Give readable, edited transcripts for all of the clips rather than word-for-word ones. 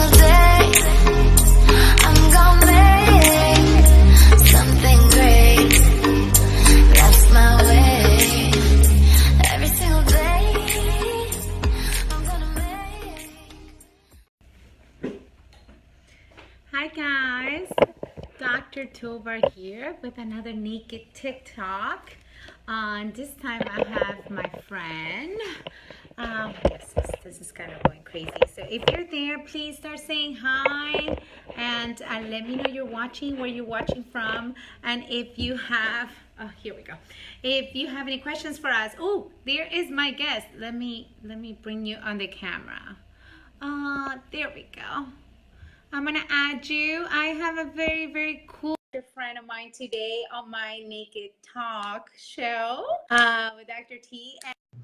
single day, I'm gonna make something great. That's my way. Every single day, I'm gonna make. Hi guys, Dr. Tovar here with another naked TikTok. This time I have my friend. Yes, this is kind of going crazy. So if you're there, please start saying hi and let me know you're watching, where you're watching from, and if you have, here we go. If you have any questions for us, oh, there is my guest. Let me bring you on the camera. There we go. I'm gonna add you. I have a very, very cool friend of mine today on my Naked Talk show with Dr. T.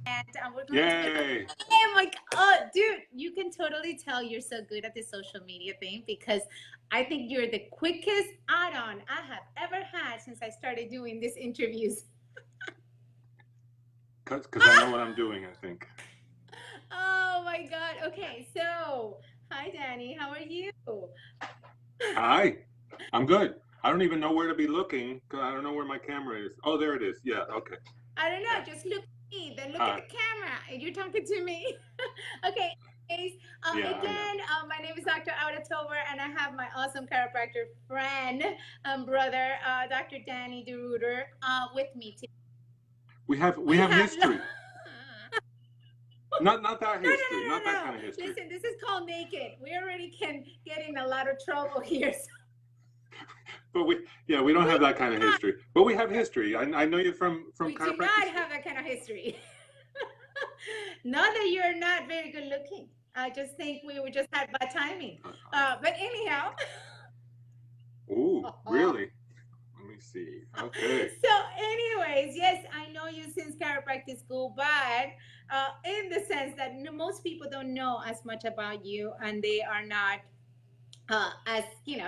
And we're going Yay. to oh my God, dude, you can totally tell you're so good at the social media thing because I think you're the quickest add-on I have ever had since I started doing these interviews. Because I know what I'm doing, I think. Oh my God. Okay, so hi Danny, how are you? Hi, I'm good. I don't even know where to be looking because I don't know where my camera is. Oh, there it is. Yeah, okay. I don't know, just look at me, then look at the camera. You're talking to me. Okay, guys. Again, my name is Dr. Tovar, and I have my awesome chiropractor friend, brother, Dr. Danny DeReuter, with me today. We have history. Not that history. No. Not that kind of history. Listen, this is called naked. We already can get in a lot of trouble here. So. But we don't have that kind of history. But we have history. I know you from chiropractic. We do not have that kind of history. Not that you're not very good looking. I just think we just had bad timing. But anyhow. Ooh, really? Let me see. Okay. So anyways, yes, I know you since chiropractic school, but in the sense that most people don't know as much about you, and they are not as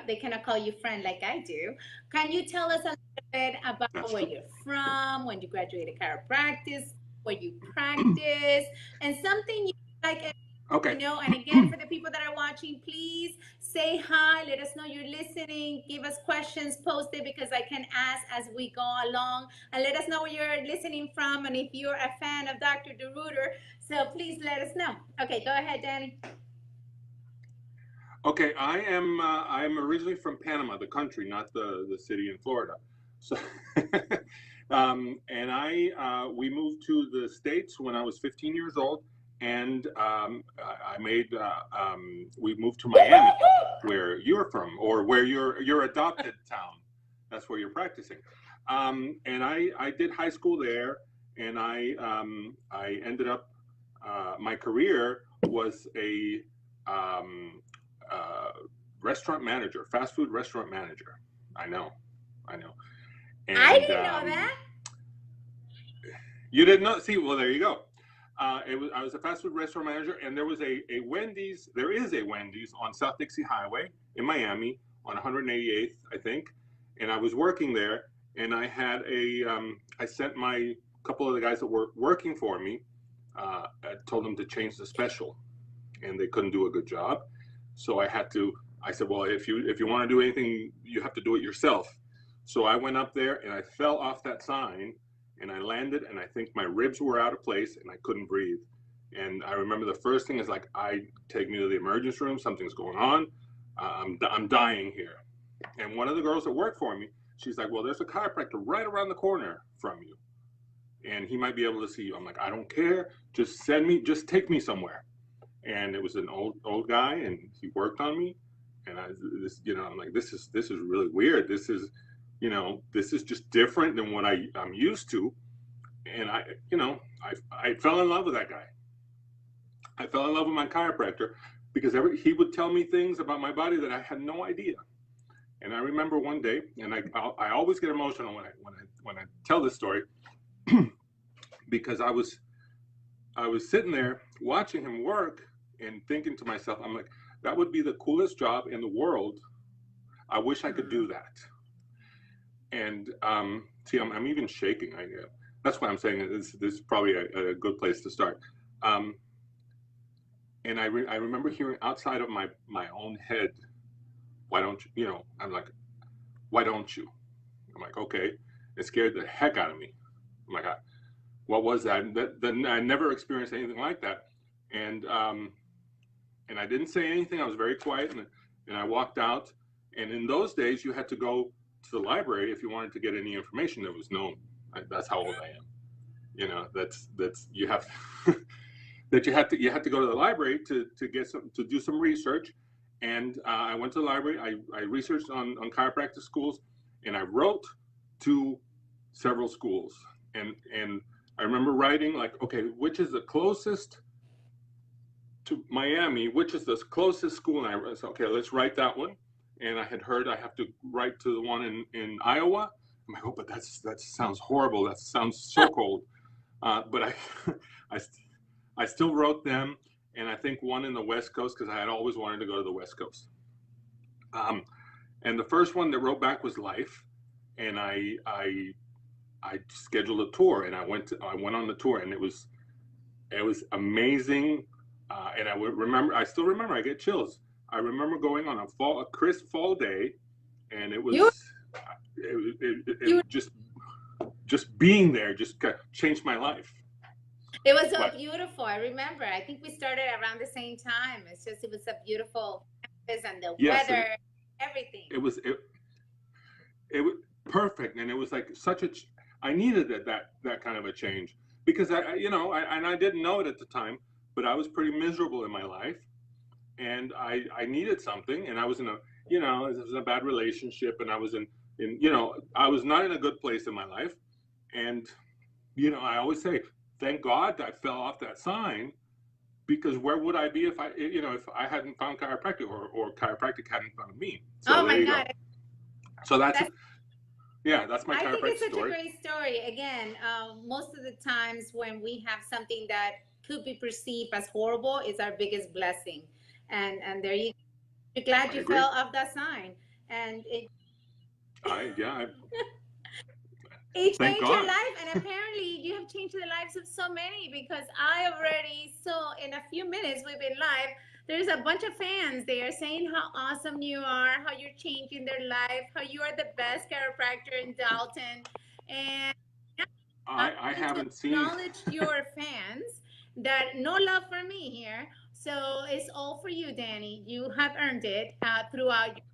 they cannot call you friend like I do. Can you tell us a little bit about where you're from, when you graduated chiropractic, where you practice, and something you like? Okay. And again, for the people that are watching, please say hi. Let us know you're listening. Give us questions, post it, because I can ask as we go along. And let us know where you're listening from, and if you're a fan of Dr. DeReuter. So please let us know. Okay, go ahead, Danny. Okay, I am originally from Panama, the country, not the city in Florida. So, and we moved to the States when I was 15 years old, and we moved to Miami, where you're from, or where your adopted town. That's where you're practicing. And I did high school there, and I ended up my career was a restaurant manager, fast food restaurant manager. I know. And, I didn't know that. You didn't know? See, well, there you go. I was a fast food restaurant manager, and there was a Wendy's. There is a Wendy's on South Dixie Highway in Miami on 188th, I think. And I was working there, and I had I sent my couple of the guys that were working for me. I told them to change the special, and they couldn't do a good job. So I said, well, if you want to do anything, you have to do it yourself. So I went up there and I fell off that sign, and I landed, and I think my ribs were out of place and I couldn't breathe. And I remember the first thing is like, take me to the emergency room. Something's going on. I'm dying here. And one of the girls that worked for me, she's like, well, there's a chiropractor right around the corner from you, and he might be able to see you. I'm like, I don't care. Just take me somewhere. And it was an old guy, and he worked on me. And I'm like, this is really weird. This is just different than what I'm used to. And I fell in love with that guy. I fell in love with my chiropractor because he would tell me things about my body that I had no idea. And I remember one day, and I always get emotional when I tell this story, because I was sitting there watching him work and thinking to myself, I'm like, that would be the coolest job in the world. I wish I could do that. And see, I'm even shaking. That's why I'm saying this is probably a good place to start. And I remember hearing outside of my own head, why don't you, I'm like, why don't you? I'm like, okay. It scared the heck out of me. I'm like, what was that? I never experienced anything like that. And I didn't say anything. I was very quiet, and I walked out. And in those days, you had to go to the library if you wanted to get any information that was known. That's how old I am. That's you have that you have to go to the library to get to do some research. And I went to the library. I researched on chiropractic schools, and I wrote to several schools. And I remember writing like, okay, which is the closest to Miami? Which is the closest school? And I said, okay, let's write that one. And I had heard I have to write to the one in Iowa. I'm like, oh, but that sounds horrible. That sounds so cold. But I still wrote them, and I think one in the West Coast because I had always wanted to go to the West Coast. And the first one that wrote back was Life, and I scheduled a tour, and I went on the tour, and it was amazing. And I still remember. I get chills. I remember going on a crisp fall day, and it was just being there just changed my life. It was so beautiful. I remember. I think we started around the same time. It was a beautiful campus and the weather, everything. It was perfect, and it was like I needed that kind of a change because I didn't know it at the time, but I was pretty miserable in my life, and I needed something, and I was in a bad relationship, and I was I was not in a good place in my life, and I always say, thank God I fell off that sign, because where would I be if I hadn't found chiropractic or chiropractic hadn't found me? So oh my God! So that's my chiropractic story. I think it's such a great story. Again, most of the times when we have something that could be perceived as horrible, it's our biggest blessing. And there you're glad you fell off that sign, and it. It changed your life, and apparently you have changed the lives of so many, because I already saw in a few minutes we've been live, there's a bunch of fans there saying how awesome you are, how you're changing their life, how you are the best chiropractor in Dalton. And I haven't seen acknowledge your fans that no love for me here. So it's all for you, Danny. You have earned it throughout your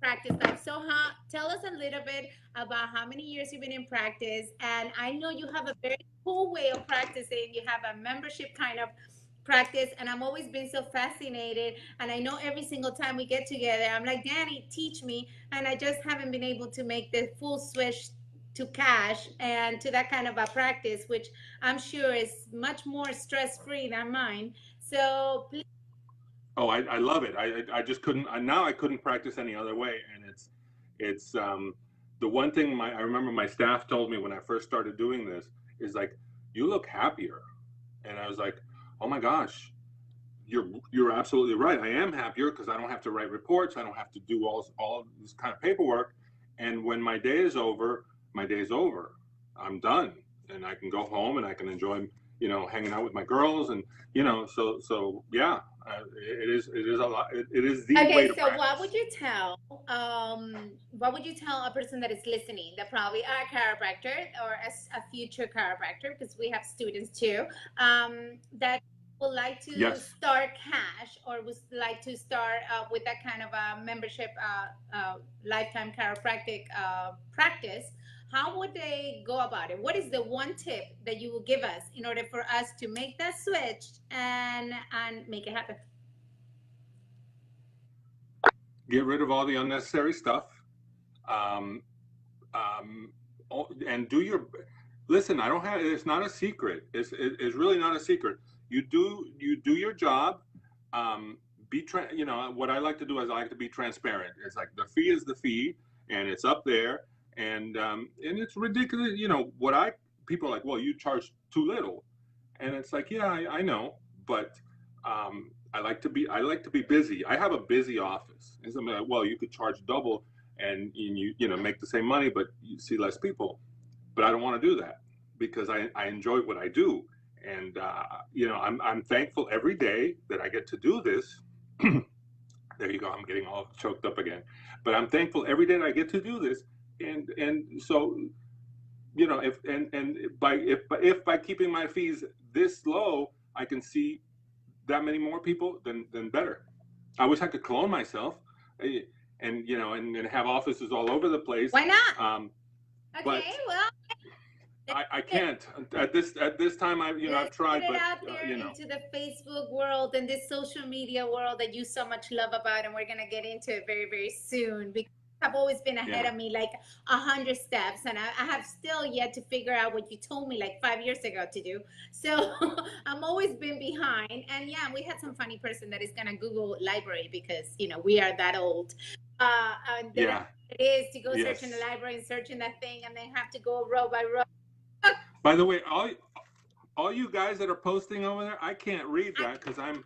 practice life. So tell us a little bit about how many years you've been in practice. And I know you have a very cool way of practicing. You have a membership kind of practice, and I've always been so fascinated. And I know every single time we get together, I'm like, Danny, teach me. And I just haven't been able to make the full switch to cash and to that kind of a practice, which I'm sure is much more stress-free than mine. So please. Oh, I love it. I just couldn't. Now I couldn't practice any other way, and it's the one thing I remember my staff told me when I first started doing this is like, you look happier, and I was like, oh my gosh, you're absolutely right. I am happier because I don't have to write reports. I don't have to do all this kind of paperwork, and when my day is over, my day's over. I'm done, and I can go home and I can enjoy hanging out with my girls, and so yeah. It is a lot. It is the way to practice. What would you tell a person that is listening that probably are a chiropractor or a future chiropractor, because we have students too, that would like to start cash or would like to start with that kind of a membership lifetime chiropractic practice? How would they go about it? What is the one tip that you will give us in order for us to make that switch and make it happen? Get rid of all the unnecessary stuff. And do your, listen, it's not a secret. It's really not a secret. You do your job. What I like to do is I like to be transparent. It's like the fee is the fee, and it's up there. And it's ridiculous, people are like, well, you charge too little, and it's like, yeah, I know, but I like to be busy. I have a busy office, and somebody like, well, you could charge double, and you make the same money, but you see less people. But I don't want to do that because I enjoy what I do, And you know, I'm thankful every day that I get to do this. There you go. I'm getting all choked up again. But I'm thankful every day that I get to do this. And so, you know, if by keeping my fees this low, I can see that many more people, then better. I wish I could clone myself, and you know, and have offices all over the place. Why not? But Okay, well, I can't at this time. I've tried, put it but out there you know. into the Facebook world and this social media world that you so much love about, and we're gonna get into it very, very soon because you have always been ahead of me like 100 steps, and I have still yet to figure out what you told me like 5 years ago to do. So I'm always been behind, and yeah, we had some funny person that is gonna Google library because you know we are that old. And then it is to go search in the library and search in that thing, and then have to go row by row. By the way, all you guys that are posting over there, I can't read that because I'm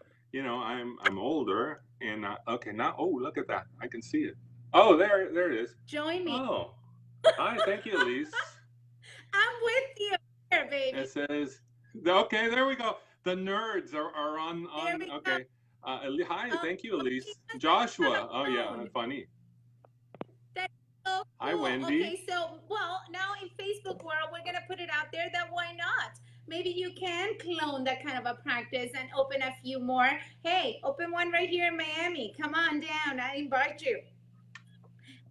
older and okay, now look at that, I can see it. Oh, there it is. Join me. Oh, hi, thank you, Elise. I'm with you here, baby. It says, okay, there we go. The nerds are on okay. Hi, thank you, Elise. Joshua. Oh yeah, funny. Oh, hi, cool. Wendy. Okay, so, well, now in Facebook world, we're going to put it out there that why not? Maybe you can clone that kind of a practice and open a few more. Hey, open one right here in Miami. Come on down. I invite you.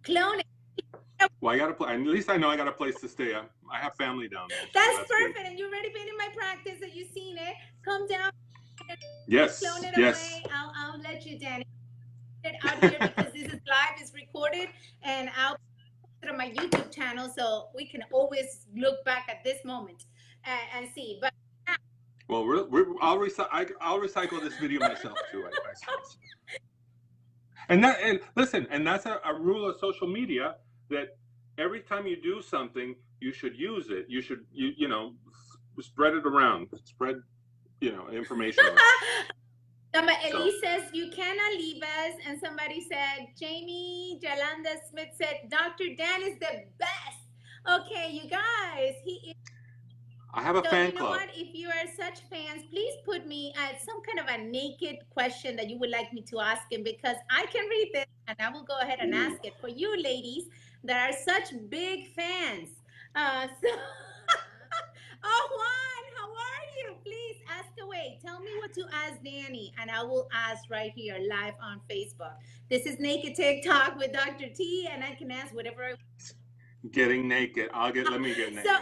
Clone it. Well, at least I know I got a place to stay. I have family down there. That's perfect. Good. And you've already been in my practice and you've seen it. Come down. Yes. Clone it away. I'll let you, Danny. It out here because this is live, it's recorded, and I'll put it on my YouTube channel so we can always look back at this moment and see. But well, I'll recycle this video myself too. I suppose. And listen, and that's a rule of social media that every time you do something, you should use it. You should you know spread it around, spread information around. Elise says, you cannot leave us. And somebody said, Jamie Jalanda Smith said, Dr. Dan is the best. Okay, you guys, he is. I have a fan club. You know what? If you are such fans, please put me some kind of a naked question that you would like me to ask him, because I can read this and I will go ahead and ask it for you ladies that are such big fans. Oh, Juan, how are you? Please ask away. Tell me what to ask Danny, and I will ask right here live on Facebook. This is Naked TikTok with Dr. T, and I can ask whatever I want. Getting naked. Let me get naked. So,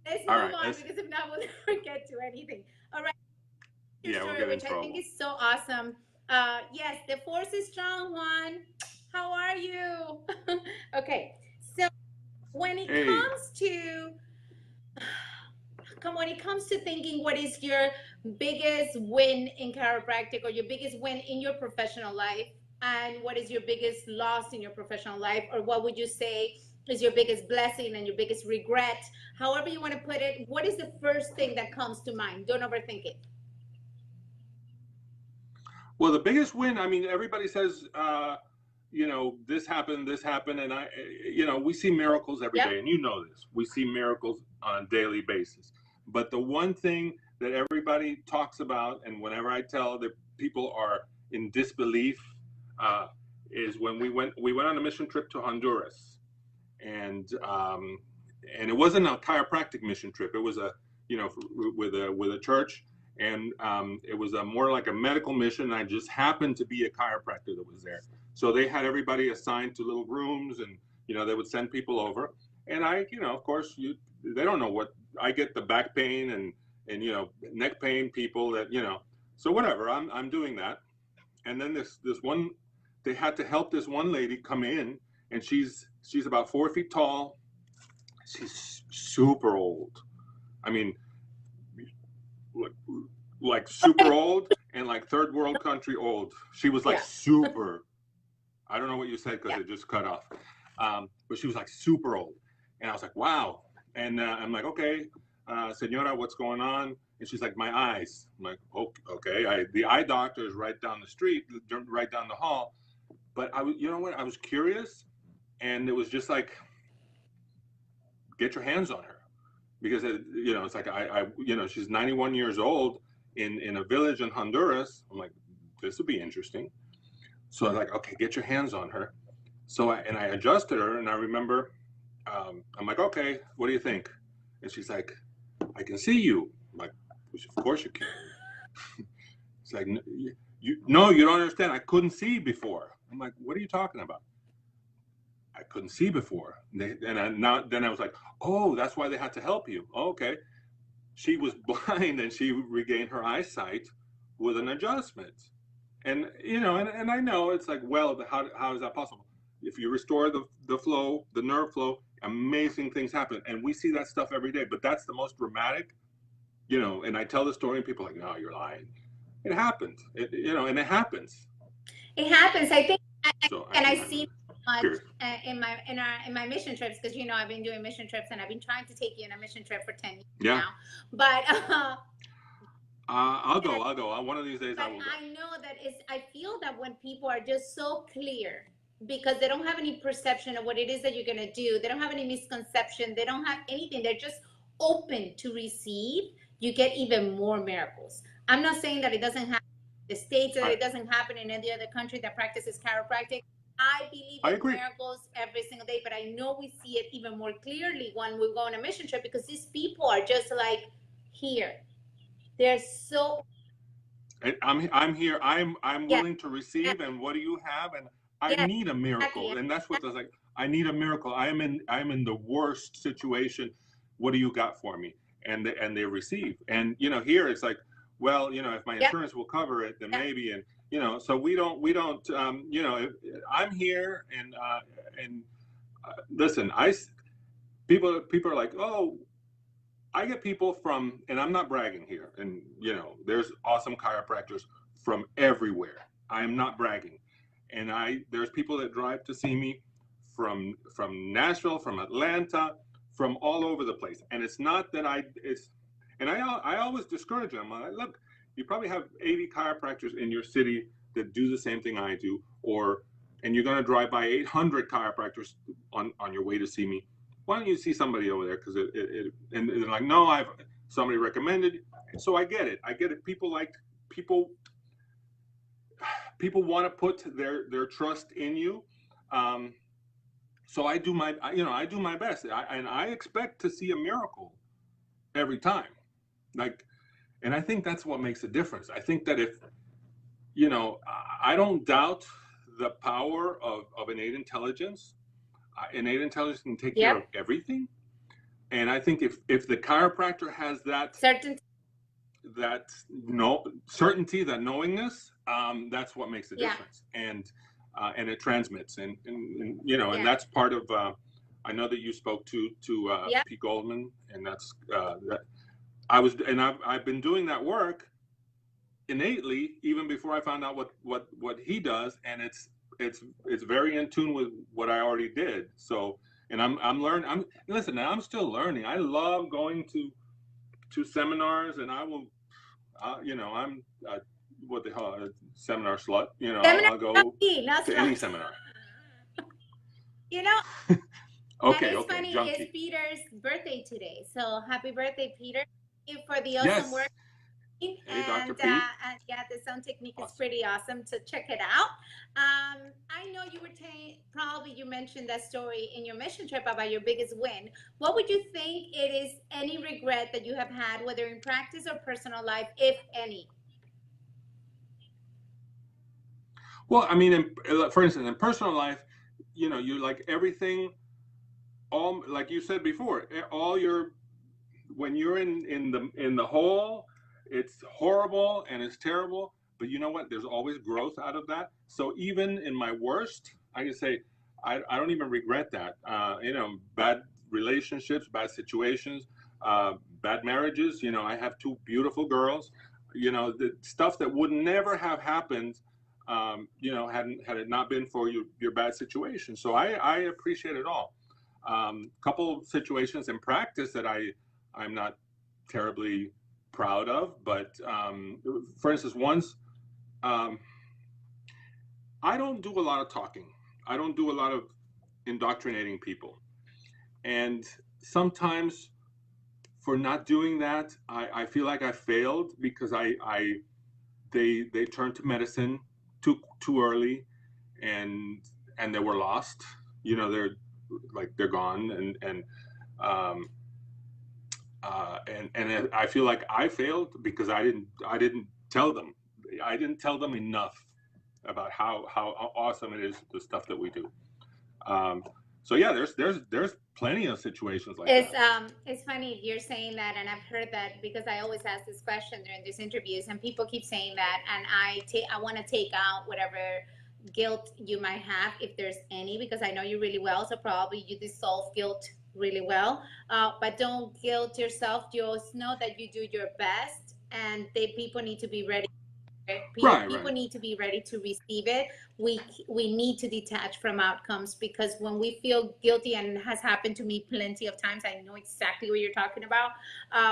let's move on, because if not, we'll never get to anything. All right. Yeah, we'll get in trouble. I think is so awesome. Yes, the force is strong, Juan. How are you? Okay. So when it comes to thinking what is your biggest win in chiropractic, or your biggest win in your professional life, and what is your biggest loss in your professional life, or what would you say is your biggest blessing and your biggest regret, however you want to put it, what is the first thing that comes to mind? Don't overthink it. Well, the biggest win, I mean, everybody says, this happened, and we see miracles every day, and you know this. We see miracles on a daily basis. But the one thing that everybody talks about, and whenever I tell that people are in disbelief, is when we went on a mission trip to Honduras, and it wasn't a chiropractic mission trip. It was with a church, and it was more like a medical mission. I just happened to be a chiropractor that was there. So they had everybody assigned to little rooms, and they would send people over. And I, of course, they don't know what I get, the back pain and neck pain, people that So whatever, I'm doing that. And then this one, they had to help this one lady come in, and she's about 4 feet tall. She's super old. I mean, like super old, and like third world country old. She was like super. I don't know what you said because it just cut off. But she was like super old. And I was like, wow. And I'm like, okay, senora, what's going on? And she's like, my eyes. I'm like, okay. The eye doctor is right down the street, right down the hall. But I was curious. And it was just like, get your hands on her. because you know, it's like you know, she's 91 years old in a village in Honduras. I'm like, this would be interesting. So I'm like, okay, get your hands on her. So I adjusted her, and I remember, I'm like, okay, what do you think? And she's like, I can see you. I'm like, of course you can. It's like, no, you don't understand. I couldn't see before. I'm like, what are you talking about? I couldn't see before. Then I was like, oh, that's why they had to help you. Oh, okay. She was blind and she regained her eyesight with an adjustment. And, you know, and I know it's like, well, how is that possible? If you restore the flow, the nerve flow, amazing things happen. And we see that stuff every day. But that's the most dramatic, you know, and I tell the story and people are like, no, you're lying. It happens, you know, and it happens. It happens. I think, So I see much in my mission trips, because you know I've been doing mission trips and I've been trying to take you on a mission trip for 10 years now. But I'll go. One of these days I will go. I know that I feel that when people are just so clear, because they don't have any perception of what it is that you're going to do, they don't have any misconception, they don't have anything, they're just open to receive, you get even more miracles. I'm not saying that it doesn't happen in the States, that it doesn't happen in any other country that practices chiropractic. I believe in miracles every single day, but I know we see it even more clearly when we go on a mission trip, because these people are just like here. They're so. I'm here. I'm willing to receive. And what do you have? And I need a miracle. And that's what I was like. I need a miracle. I'm in the worst situation. What do you got for me? And they receive. And you know, here it's like, well, you know, if my insurance will cover it, then maybe. And you know, so we don't. You know, I'm here, and listen, people are like, oh, I get people from, and I'm not bragging here, and you know, there's awesome chiropractors from everywhere. I am not bragging, and there's people that drive to see me from Nashville, from Atlanta, from all over the place. And it's not that I always discourage them. I'm like, look, you probably have 80 chiropractors in your city that do the same thing I do, and you're going to drive by 800 chiropractors on your way to see me. Why don't you see somebody over there? Because and they're like, no, somebody recommended. So I get it. People want to put their trust in you. So I do my best, and I expect to see a miracle every time. Like, and I think that's what makes a difference. I think that if, you know, I don't doubt the power of innate intelligence. Innate intelligence can take care of everything. And I think if the chiropractor has that certainty, that knowingness, that's what makes the difference. And it transmits, and you know, and that's part of. I know that you spoke to Pete Goldman, and that's that. I've been doing that work innately even before I found out what he does, and it's very in tune with what I already did. So, and I'm learning. I'm still learning. I love going to seminars, and I will, you know, I'm what they call a seminar slut. You know, I'll go to any seminar. You know. Okay. Funny, junkie. It's Peter's birthday today, so happy birthday, Peter! Thank you for the awesome work. Hey, and Dr. Pete. the sound technique is pretty awesome, so check it out. I know you were probably you mentioned that story in your mission trip about your biggest win. What would you think it is, any regret that you have had, whether in practice or personal life, if any? Well, I mean, for instance, in personal life, you know, you like everything, all like you said before, when you're in the hole, it's horrible and it's terrible, but you know what? There's always growth out of that. So even in my worst, I can say I don't even regret that. You know, bad relationships, bad situations, bad marriages. You know, I have 2 beautiful girls. You know, the stuff that would never have happened, you know, had it not been for your bad situation. So I appreciate it all. Couple of situations in practice that I'm not terribly proud of, but for instance, once I don't do a lot of talking. I don't do a lot of indoctrinating people, and sometimes for not doing that, I feel like I failed because they turned to medicine too early, and they were lost. You know, they're gone, um, and I feel like I failed because I didn't tell them. I didn't tell them enough about how awesome it is, the stuff that we do. So yeah, there's plenty of situations like that. It's funny you're saying that, and I've heard that because I always ask this question during these interviews, and people keep saying that, and I want to take out whatever guilt you might have, if there's any, because I know you really well, so probably you dissolve guilt really well. But don't guilt yourself. Just know that you do your best, and people need to be ready. People Right. need to be ready to receive it. We need to detach from outcomes, because when we feel guilty, and it has happened to me plenty of times, I know exactly what you're talking about.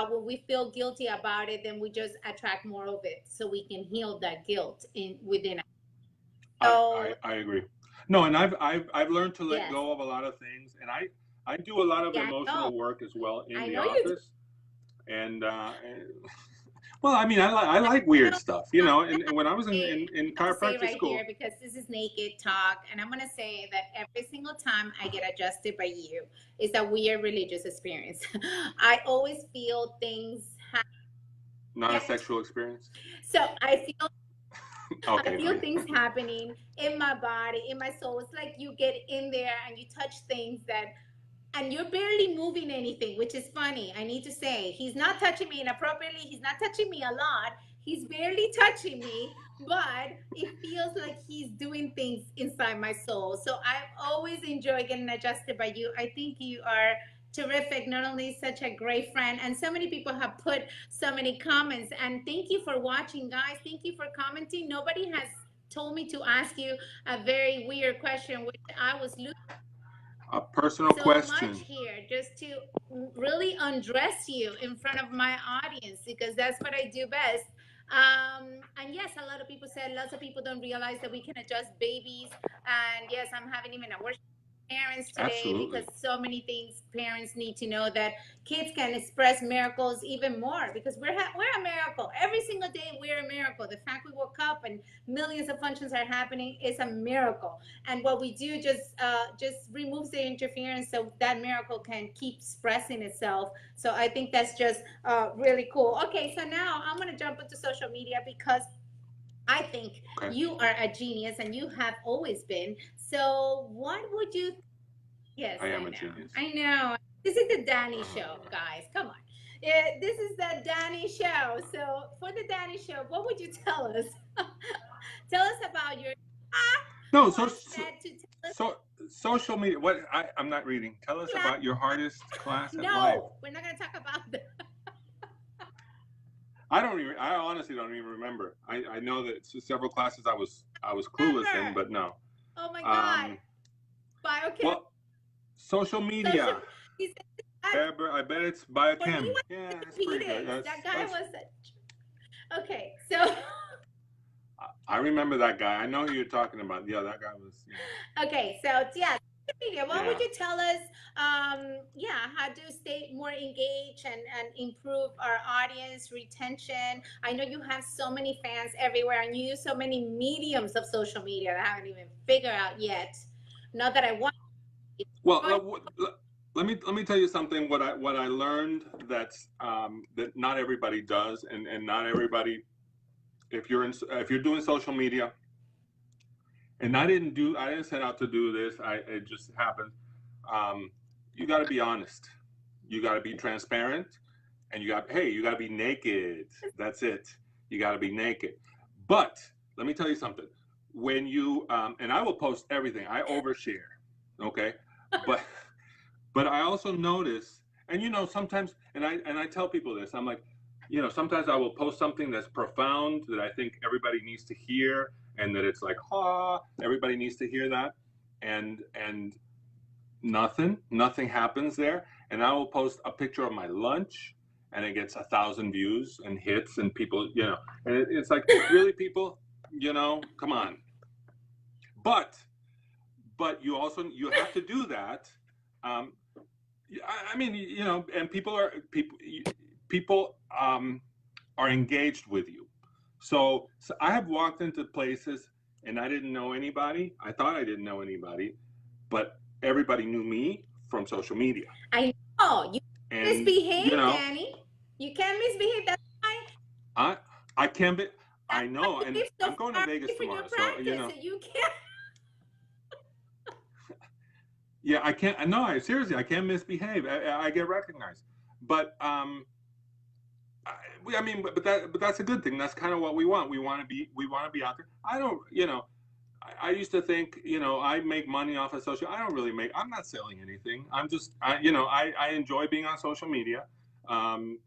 When we feel guilty about it, then we just attract more of it, so we can heal that guilt within us. So I agree. No, and I've learned to let yes, go of a lot of things, and I do a lot of yeah, I know. emotional work as well in I the know you do. office. And well, I mean, I like weird No, stuff, you know. And when I was in I'm gonna say chiropractic right here, school, because this is naked talk, and I'm gonna say that every single time I get adjusted by you is a weird religious experience. I always feel things not a happen. sexual experience. So I Okay, no, feel yeah. things happening in my body, in my soul. It's like you get in there and you touch things that, and you're barely moving anything, which is funny. I need to say, he's not touching me inappropriately. He's not touching me a lot. He's barely touching me, but it feels like he's doing things inside my soul. So I always enjoy getting adjusted by you. I think you are terrific, not only such a great friend, and so many people have put so many comments. And thank you for watching, guys. Thank you for commenting. Nobody has told me to ask you a very weird question, which I was looking A personal so much question. here just to really undress you in front of my audience, because that's what I do best. And yes, a lot of people said, lots of people don't realize that we can adjust babies. And yes, I'm having even a worship parents today, because Absolutely. so many things parents need to know, that kids can express miracles even more, because we're a miracle every single day. We're a miracle. The fact we woke up and millions of functions are happening is a miracle, and what we do just removes the interference, so that miracle can keep expressing itself. So I think that's just really cool. Okay, so now I'm going to jump into social media, because I think Okay. you are a genius, and you have always been. So what would you? Yes, I am I a know. genius. I know. This is the Danny show, guys. Come on. This is the Danny show. So for the Danny show, what would you tell us? Tell us about your No, one said to tell us. so social media. What I'm not reading. Tell us about your hardest class at life. No, we're not going to talk about that. I honestly don't even remember. I know that several classes I was clueless in, but no. Oh my God. Biochem. Well, social media. He said, I bet it's for biochem. me, Yeah, that's pretty good. that guy was okay. So I remember that guy. I know who you're talking about. Yeah, that guy was. Yeah. okay, so yeah, media. What would you tell us? How to stay more engaged and improve our audience retention. I know you have so many fans everywhere, and you use so many mediums of social media that I haven't even figured out yet. Not that I want. Well, let me tell you something. What I learned that not everybody does, and not everybody. If you're doing social media, and I didn't set out to do this. It just happened. You got to be honest. You got to be transparent, and you got to be naked. That's it. You got to be naked. But let me tell you something. When you and I will post everything. I overshare. Okay, but I also notice, and sometimes, and I tell people this. I'm like, sometimes I will post something that's profound that I think everybody needs to hear, and that it's like, everybody needs to hear that, and nothing happens there. And I will post a picture of my lunch, and it gets 1,000 views and hits, and people, and it's like, really, people, come on. But you have to do that. I mean, you know, and people are engaged with you. So I have walked into places and I didn't know anybody. I thought I didn't know anybody, but everybody knew me from social media. I know. You And misbehave, you know, Danny. You can't misbehave. That's why I can't be. I know, and live so I'm going to far Vegas away from your tomorrow, so you practice, know. so you can't. Yeah, I can't. No, I seriously, I can't misbehave. I get recognized, but I mean, but that's a good thing. That's kind of what we want. We want to be out there. I don't, you know, I used to think, you know, I make money off of social. I don't really make. I'm not selling anything. I'm just, you know, I enjoy being on social media. Um,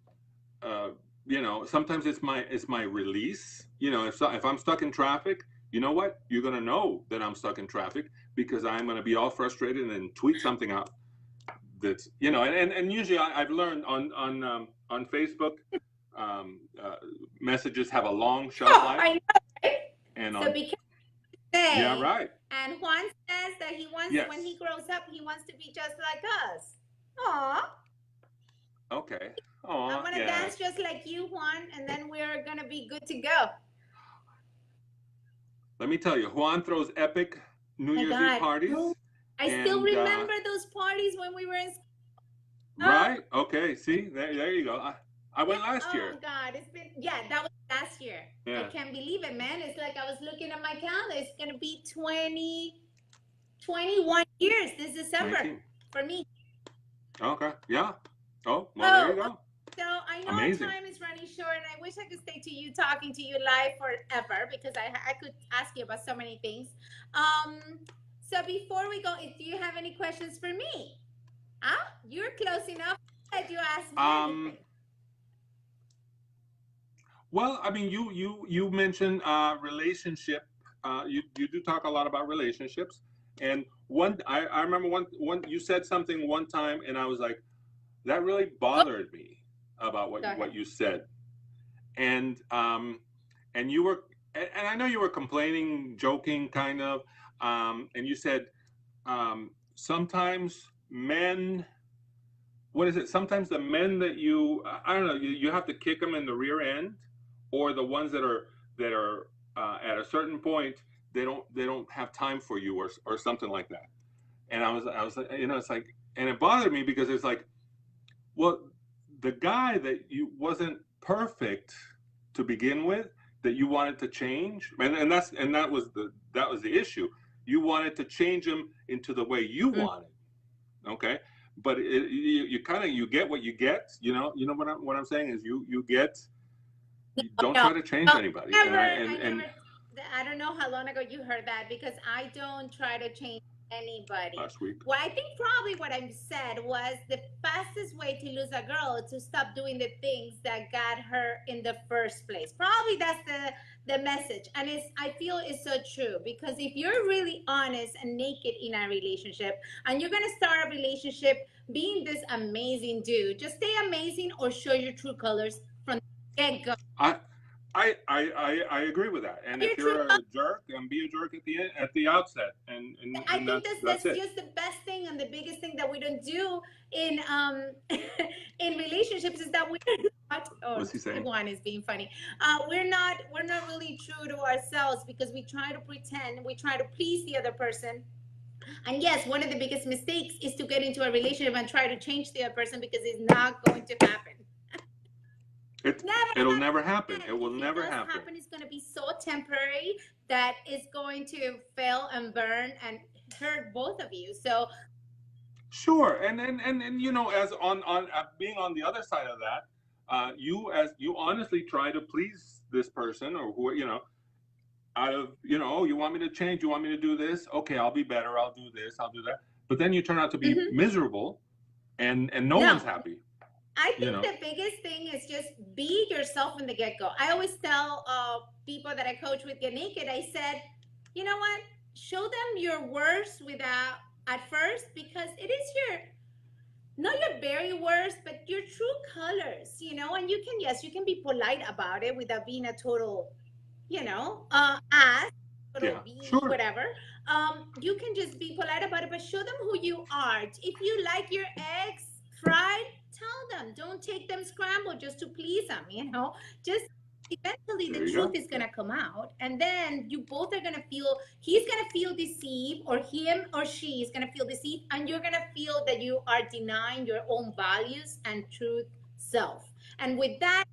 uh, you know, sometimes it's my release. You know, if I'm stuck in traffic, you know what? You're gonna know that I'm stuck in traffic because I'm gonna be all frustrated and tweet something out. That's, you know, and usually I've learned on Facebook, messages have a long shelf life. I know, right? And So on, be careful. yeah, right. And Juan says that he wants, Yes. when he grows up, he wants to be just like us. Aw. Okay. I Oh, want to yeah. dance just like you, Juan, and then we're going to be good to go. Let me tell you, Juan throws epic New Year's Eve parties. I still remember those parties when we were in school. Right? Okay. See, there you go. I went last year. Oh God, it's been, that was last year. Yeah. I can't believe it, man. It's like I was looking at my calendar. It's gonna be 21 years this December 19. for me. Okay. Yeah. Oh, well, there you go. So I know Amazing. Our time is running short, and I wish I could stay to you, talking to you live forever, because I could ask you about so many things. So before we go, do you have any questions for me? You're close enough that you ask me anything. Well, I mean, you mentioned relationship. You do talk a lot about relationships, and I remember one you said something one time, and I was like, that really bothered me about what you said, and you were, and I know you were complaining, joking, kind of, and you said sometimes men. What is it? Sometimes the men that I don't know, you have to kick them in the rear end, or the ones that are at a certain point, they don't have time for you, or something like that. And I was like, you know, it's like, and it bothered me because it's like, well, the guy that you wasn't perfect to begin with, that you wanted to change, and that was the issue. You wanted to change him into the way you wanted. Okay. But you kind of get what you get, you know what I'm saying is you don't try to change anybody. I don't know how long ago you heard that, because I don't try to change anybody. Last week. Well, I think probably what I said was the fastest way to lose a girl is to stop doing the things that got her in the first place. Probably that's the message. And I feel it's so true, because if you're really honest and naked in a relationship, and you're going to start a relationship being this amazing dude, just stay amazing or show your true colors from the get-go. I agree with that. And if you're a jerk, then be a jerk at the outset. And I think that's just the best thing and the biggest thing that we don't do in in relationships, is that we're not. Oh, what's he saying? Juan is being funny. We're not really true to ourselves, because we try to pretend, we try to please the other person. And yes, one of the biggest mistakes is to get into a relationship and try to change the other person, because it's not going to happen. It'll never happen. It will never happen. It's going to be so temporary that it's going to fail and burn and hurt both of you. So sure, and you know, as on being on the other side of that, you honestly try to please this person, or who, you know, out of, you know, oh, you want me to change, you want me to do this, okay, I'll be better, I'll do this, I'll do that, but then you turn out to be miserable, and no one's happy. I think the biggest thing is just be yourself from the get-go. I always tell people that I coach with Get Naked, I said, you know what? Show them your worst at first, because it is not your very worst, but your true colors, you know, and you can be polite about it without being a total, you know, ass, whatever. You can just be polite about it, but show them who you are. If you like your ex, pride, tell them. Don't take them scrambled just to please them, you know. Just eventually There the you truth go. is going to come out, and then you both are going to feel, he's going to feel deceived, or him or she is going to feel deceived, and you're going to feel that you are denying your own values and truth self. And with that,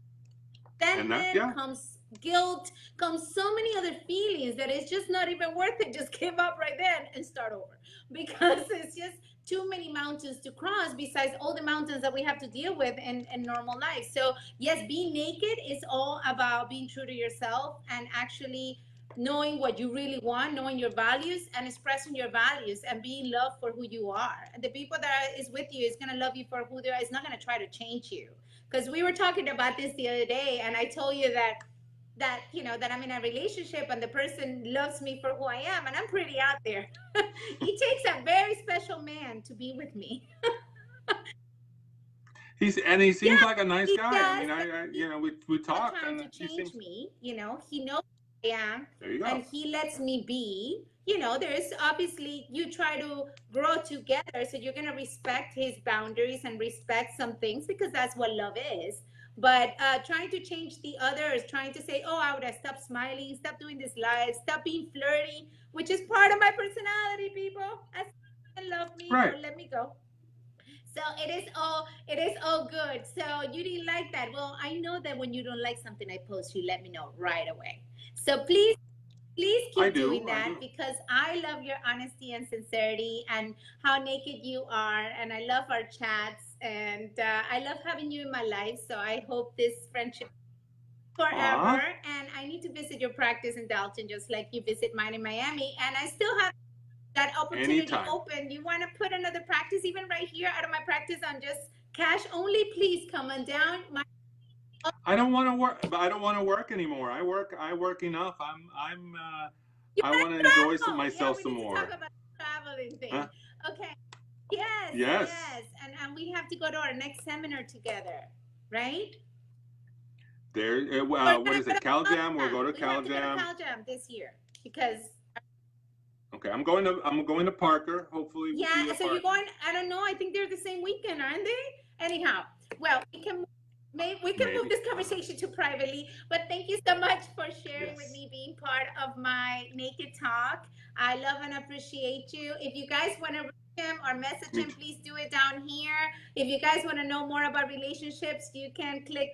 And that, resentment yeah, comes guilt, comes so many other feelings that it's just not even worth it. Just give up right then and start over, because it's just too many mountains to cross besides all the mountains that we have to deal with in normal life. So yes, being naked is all about being true to yourself and actually knowing what you really want, knowing your values and expressing your values and being loved for who you are. And the people that is with you is going to love you for who they are. It's not going to try to change you. Because we were talking about this the other day, and I told you that you know that I'm in a relationship and the person loves me for who I am, and I'm pretty out there. It takes a very special man to be with me. he seems Yeah, like a nice he guy. I does. mean, we He's not talked, trying and to he change seems. me. You know, he knows who I am, There you go. and he lets me be. You know, there's obviously you try to grow together, so you're gonna respect his boundaries and respect some things because that's what love is. But trying to change the others, trying to say, "Oh, I would have stopped smiling, stop doing this live, stop being flirty," which is part of my personality. People, I love me or Right. let me go. So it is all good. So you didn't like that. Well, I know that when you don't like something I post, you let me know right away. So please I keep do. doing I that do. because I love your honesty and sincerity and how naked you are, and I love our chats, and I love having you in my life. So I hope this friendship forever. Aw, And I need to visit your practice in Dalton, just like you visit mine in Miami. And I still have that opportunity anytime. open. You want to put another practice, even right here out of my practice on just cash only, please come on down. I don't want to work, but I don't want to work anymore. I work enough. You I want want to to enjoy travel? Yeah, myself we some need to talk more. about the traveling Huh? thing. Okay. Yes, Yes. yes. And we have to go to our next seminar together, right? There. We're What gonna is go it? to Cal Cal Jam. We'll go Jam. to We have Cal to go to Jam. Cal Jam this year because Okay. I'm going to Parker. Hopefully, we'll see you yeah. at So you're Parker. going? I don't know. I think they're the same weekend, aren't they? Anyhow, well, we can move Maybe. this conversation to privately. But thank you so much for sharing with Yes. me, being part of my naked talk. I love and appreciate you. If you guys want to reach him or message Me him, too. please do it down here. If you guys want to know more about relationships, you can click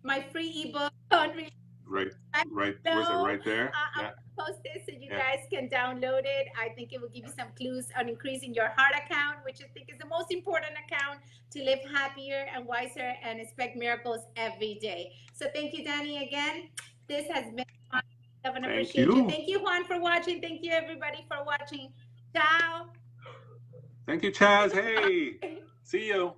my free ebook on Right. I Right. Was it know. right there? I'm Yeah. gonna post this so you Yeah. guys can download it. I think it will give you some clues on increasing your heart account, which I think is the most important account to live happier and wiser and expect miracles every day. So thank you, Danny, again. This has been fun. Love and Thank appreciate you. you. Thank you, Juan, for watching. Thank you, everybody, for watching. Ciao. Thank you, Chaz. Hey. See you.